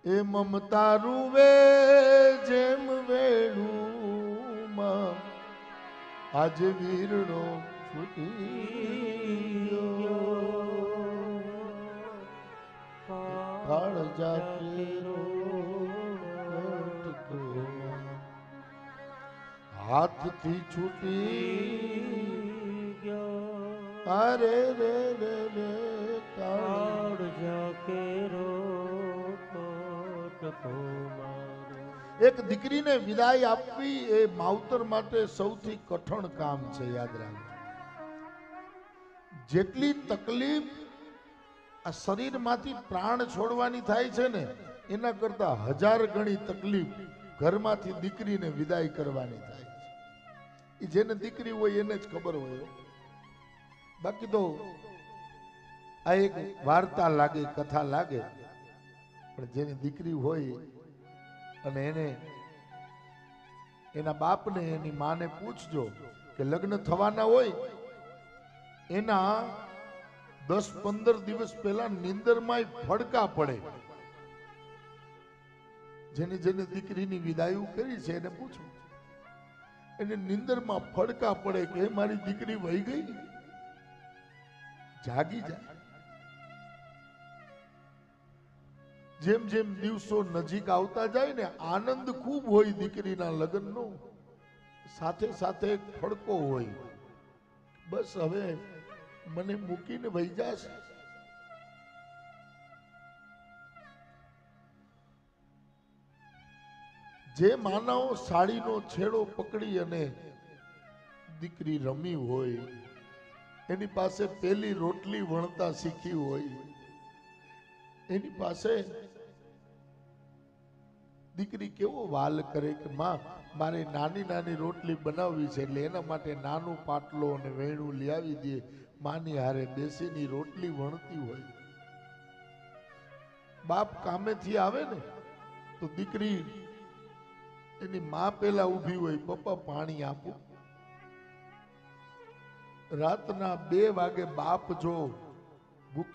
એ મમતા રૂવે જેમ વેણુમાં આજે વીરણો છૂટી કાળ જાકેરો હાથથી છૂટી અરે રે રે રે કાળ જાકેરો એક દીકરીને વિદાય આપવી એ માવતર માટે સૌથી કઠણ કામ છે. યાદ રાખજો, જેટલી તકલીફ આ શરીરમાંથી પ્રાણ છોડવાની થાય છે ને એના કરતા 1000 ગણી તકલીફ ઘરમાંથી દીકરીને વિદાય કરવાની થાય છે. એ જેને દીકરી હોય એને જ ખબર હોય. બાકી તો આ એક વાર્તા લાગે, કથા લાગે, પણ જેની દીકરી હોય અને એને એના બાપને એની માને પૂછજો કે લગ્ન થવાના હોય એના 10-15 દિવસ પહેલા નીંદરમાં ફડકા પડે. જેની જેની દીકરીની વિદાયું કરી છે એને પૂછો, એને નીંદરમાં ફડકા પડે કે મારી દીકરી વહી ગઈ, જાગી જાય. જેમ જેમ દિવસો નજીક આવતા જાય ને આનંદ ખૂબ હોય દીકરીના લગ્નનો, સાથે સાથે એક ફડકો હોય, બસ હવે મને મૂકીને વહી જશે. જે માનવ સાડીનો છેડો પકડી અને દીકરી રમી હોય, એની પાસે પેલી રોટલી વણતા શીખી હોય, એની પાસે દીકરી કેવો વાલ કરે કે માં મારે નાની નાની રોટલી બનાવવી છે, એટલે એના માટે નાનું પાટલો અને વેણું લઈ આવી દે, માની હારે બેસીની રોટલી વણતી હોય. બાપ કામેથી આવે ને તો દીકરી એની માં પેલા ઊભી હોય, પપ્પા પાણી આપો. રાતના 2 વાગે બાપ જો ભૂખ્યું